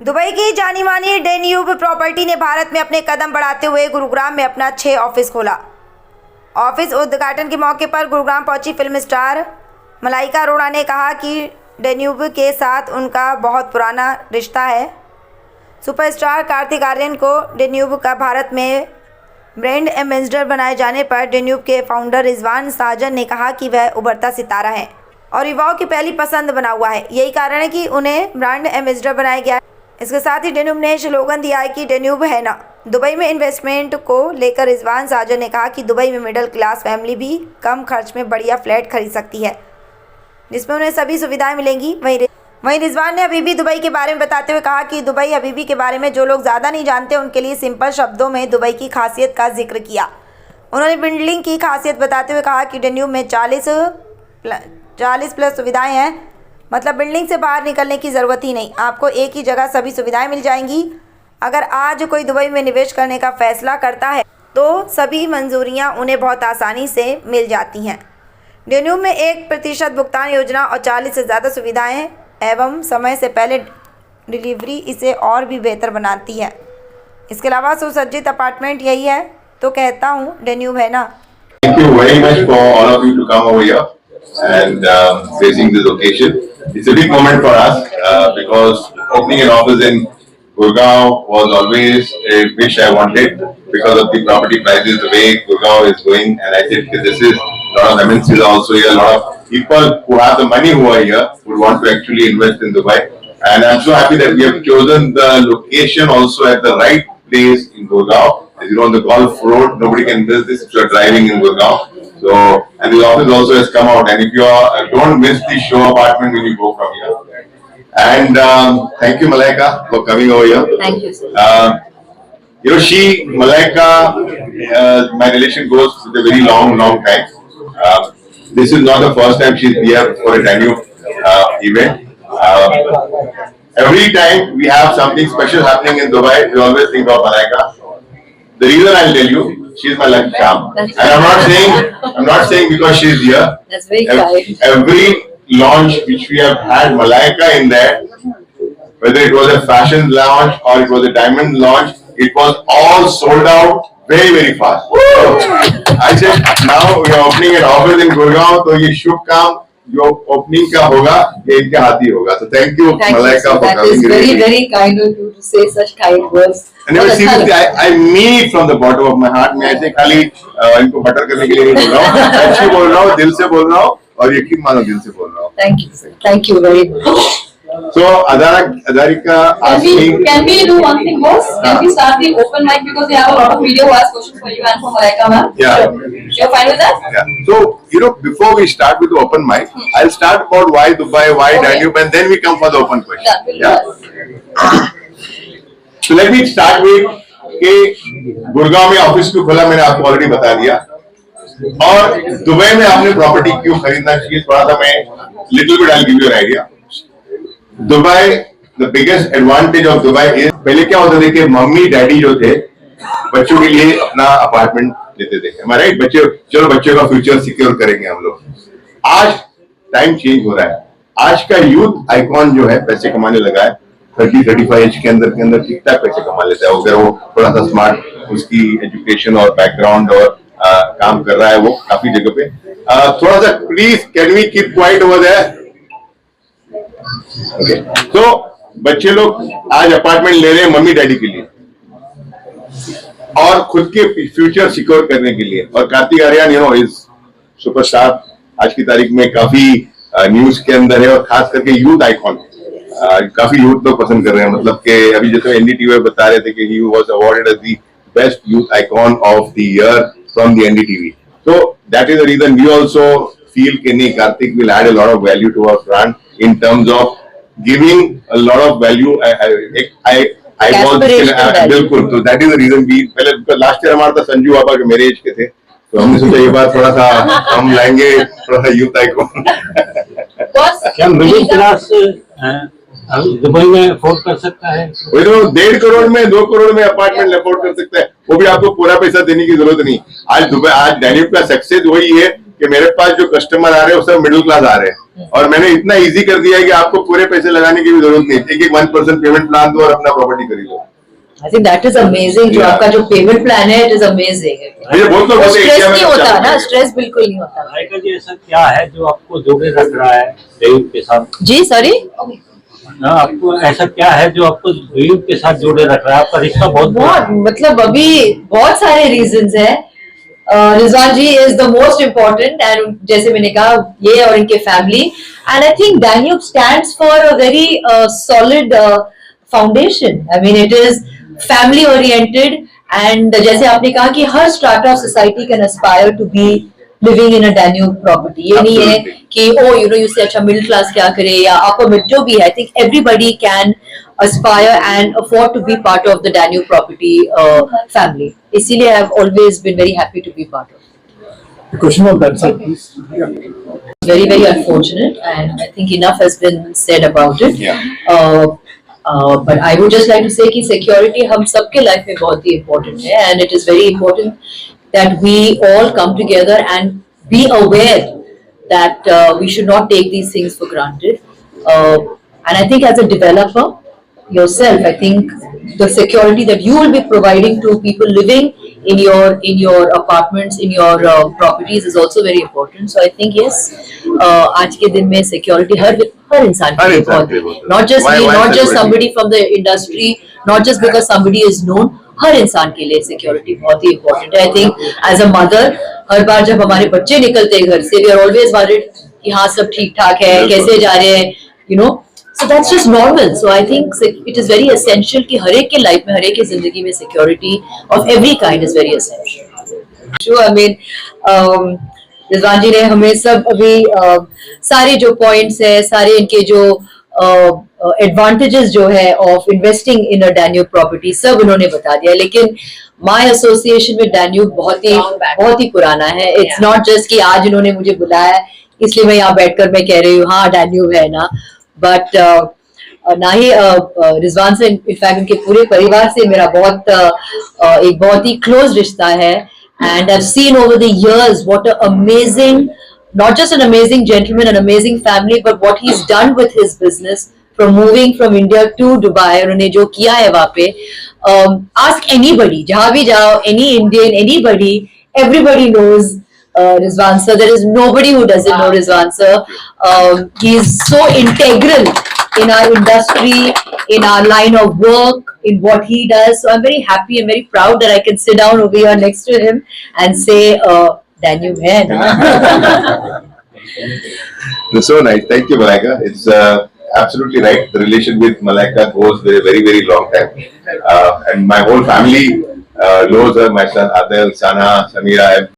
Dubai की जानी मानी डेन्यूब प्रॉपर्टी ने भारत में अपने कदम बढ़ाते हुए गुरुग्राम में अपना 6 ऑफिस खोला। ऑफिस उद्घाटन के मौके पर गुरुग्राम पहुंची फिल्म स्टार मलाइका अरोड़ा ने कहा कि डेन्यूब के साथ उनका बहुत पुराना रिश्ता है। सुपरस्टार कार्तिक आर्यन को डेन्यूब का भारत में ब्रांड एम्बेसडर बनाए जाने पर डेन्यूब के फाउंडर रिजवान साजन ने कहा कि वह उभरता सितारा है और युवाओं की पहली पसंद बना हुआ है। यही कारण है कि उन्हें ब्रांड एम्बेसडर बनाया गया। इसके साथ ही डेन्यूब ने स्लोगन दिया है कि डेन्यूब है ना। दुबई में इन्वेस्टमेंट को लेकर रिजवान साजन ने कहा कि दुबई में मिडिल क्लास फैमिली भी कम खर्च में बढ़िया फ्लैट खरीद सकती है, जिसमें उन्हें सभी सुविधाएं मिलेंगी। वहीं रिजवान ने हबीबी दुबई के बारे में बताते हुए कहा कि दुबई हबीबी के बारे में जो लोग ज़्यादा नहीं जानते उनके लिए सिंपल शब्दों में दुबई की खासियत का जिक्र किया। उन्होंने बिल्डिंग की खासियत बताते हुए कहा कि डेन्यूब में 40 प्लस सुविधाएं हैं, मतलब बिल्डिंग से बाहर निकलने की ज़रूरत ही नहीं, आपको एक ही जगह सभी सुविधाएं मिल जाएंगी। अगर आज कोई दुबई में निवेश करने का फैसला करता है तो सभी मंजूरियां उन्हें बहुत आसानी से मिल जाती हैं। डेन्यूब में 1% भुगतान योजना और 40 से ज़्यादा सुविधाएं एवं समय से पहले डिलीवरी इसे और भी बेहतर बनाती है। इसके अलावा सुसज्जित अपार्टमेंट यही है तो कहता हूँ डेन्यूब है ना। Thank you very much for all of you to come over here and facing this occasion. It's a big moment for us because opening an office in Gurgaon was always a wish I wanted because of the property prices, the way Gurgaon is going, and I think this is a lot of MNCs also here, a lot of people who have the money who are here would want to actually invest in Dubai. And I'm so happy that we have chosen the location also at the right place in Gurgaon. As you know, on the Golf Road, nobody can miss this if you're driving in Gurgaon. So, and the office also has come out. And if you are, don't miss the show apartment when you go from here. And thank you, Malaika, for coming over here. Thank you, sir. You know, Malaika, my relation goes with a very long time. This is not the first time she's here for a Danube event. Every time we have something special happening in Dubai, we always think of Malaika. The reason I'll tell you, she's my lucky charm. And I'm not saying because she's here. That's very kind. Every launch which we have had Malaika in there, whether it was a fashion launch or it was a diamond launch, it was all sold out very fast. So, I said now we are opening an office in Gurgaon, so ये शुभ काम जो opening का होगा ये इनके हाथ ही होगा. So thank you, Malaika, for that coming. That is very kind of you to say such kind words. And seriously, I mean it from the bottom of my heart. मैं ऐसे खाली इनको बटर करने के लिए नहीं बोल रहा हूँ, अच्छी बोल रहा हूँ, दिल से बोल रहा हूँ और यकीन मानो दिल से बोल रहा हूँ. Thank you very much. So Adarika asked me. Can we do one thing, boss? Can we start the open mic because we have a lot of video who has questions for you and for Malaika ma'am. Yeah. You're fine with that? Yeah. So before we start with the open mic, I'll start about why Dubai, why Danube, and then we come for the open question. Yeah. We'll do that. So let me start with कि गुड़गांव में office क्यों खोला मैंने आपको already बता दिया और Dubai में आपने प्रॉपर्टी क्यों खरीदना चाहिए थोड़ा सा मैं little bit I give you an idea. Dubai the biggest advantage of Dubai is पहले क्या होता था कि मम्मी डैडी जो थे बच्चों के लिए अपना अपार्टमेंट लेते थे. हमारे राइट बच्चे चलो बच्चों का फ्यूचर सिक्योर करेंगे हम लोग. आज टाइम चेंज हो रहा है. आज का यूथ आइकॉन जो है पैसे कमाने लगा है 30-35 एज के अंदर ठीक ठाक पैसे कमा लेता है. अगर वो थोड़ा सा स्मार्ट उसकी एजुकेशन और बैकग्राउंड और काम कर रहा है वो काफी जगह पे. थोड़ा सा please can we keep quiet over there. Okay. तो बच्चे लोग आज अपार्टमेंट ले रहे हैं मम्मी डैडी के लिए और खुद के फ्यूचर सिक्योर करने के लिए. और Kartik Aaryan you know is superstar आज की तारीख में काफी न्यूज के अंदर है और खास करके यूथ आइकॉन काफी यूथ लोग पसंद कर रहे हैं. मतलब कि अभी जैसे एनडीटीवी बता रहे थे कि he was awarded as the best youth icon of the year from the NDTV. So that is the reason we also feel कि नहीं Kartik will add a lot of value to our brand in terms of giving a lot of value. I was बिल्कुल. तो that is the reason we पहले last year हमारा था संजू बाबा के मेरे as के थे तो हमने सोचा ये बात थोड़ा सा हम लाएंगे थोड़ा सा यूथ आइकॉन. क्या मिडिल क्लास दुबई में अफोर्ड कर सकता है? 1.5 करोड़ में 2 करोड़ में अपार्टमेंट अफोर्ड कर सकता है. वो भी आपको पूरा पैसा देने की जरूरत नहीं. आज डैन्यूब का सक्सेस वही है कि मेरे पास जो कस्टमर आ रहे हैं वो सब मिडिल क्लास आ रहे हैं, और मैंने इतना इजी कर दिया है कि आपको पूरे पैसे लगाने की भी जरूरत नहीं, एक 1% पेमेंट प्लान दो और अपना प्रॉपर्टी खरीदो। I think that is amazing. जो Yeah. आपका जो पेमेंट प्लान है, it is amazing. मुझे बहुत लोग बोलते हैं स्ट्रेस इंडिया में नहीं होता अच्छा ना, है। स्ट्रेस बिल्कुल नहीं होता। मलाइका जी, ऐसा क्या है जो आपको जोड़े रख रहा है ड्यूब के साथ? जी सॉरी, ना, आपको ऐसा क्या है जो आपको ड्यूब के साथ जोड़े रख रहा है? आपका रिश्ता बहुत मतलब अभी बहुत सारे रीजंस हैं। Rizwan ji is the most important, and जैसे मैंने कहा ये और इनके family, and I think Danube stands for a very solid foundation. I mean it is family oriented, and जैसे आपने कहा कि हर strata of society can aspire to be living in a Danube property. ये नहीं है Absolutely. कि ओ you know you से अच्छा मिडिल क्लास क्या करे या अपर मिड, जो भी है। I think everybody can aspire and afford to be part of the Danube property family. इसीलिए I have always been very happy to be part of it. The question on that side, please. Very, very unfortunate, and I think enough has been said about it. Yeah. But I would just like to say कि security हम सबके life में बहुत ही important है, and it is very important that we all come together and be aware that we should not take these things for granted. And I think as a developer yourself, I think the security that you will be providing to people living in your apartments, in your properties is also very important. So I think yes, आज के दिन में security हर इंसान के लिए बहुत है, not just me, not just somebody from the industry, not just because somebody is known, हर इंसान के लिए security बहुत ही important है। I think as a mother, हर बार जब हमारे बच्चे निकलते हैं घर से, we are always worried कि हाँ सब ठीक ठाक है, कैसे जा रहे हैं, you know. So that's just normal. So I think it is very essential कि हर एक के लाइफ में, हर एक की जिंदगी में security of every kind is very essential. True. I mean, Rizwan जी ने हमें सब अभी सारे जो पॉइंट्स है, सारे इनके जो एडवांटेजेस जो है of investing in a Danube property सब उन्होंने बता दिया। लेकिन माय एसोसिएशन विद डैन्यूब बहुत ही पुराना है। इट्स नॉट जस्ट कि आज उन्होंने मुझे बुलाया इसलिए मैं यहाँ बैठकर मैं कह रही हूँ हाँ डैन्यूब है ना, बट ना ही रिजवान से, इनफैक्ट उनके पूरे परिवार से मेरा एक बहुत ही क्लोज रिश्ता है। And I have seen over the years what a amazing, not just an amazing gentleman, an amazing family, but what he's done with his business from moving from India to Dubai, उन्होंने जो किया है वहाँ पे, ask anybody, जहाँ भी जाओ, any Indian, anybody, everybody knows Rizwan sir. There is nobody who doesn't know Rizwan sir. He is so integral in our industry, in our line of work, in what he does. So I'm very happy and very proud that I can sit down over here next to him and say, Danube hai na. That's so nice. Thank you, Malaika. It's absolutely right. The relation with Malaika goes very, very, very long time. And my whole family knows her. My son Adel, Sana, Samira.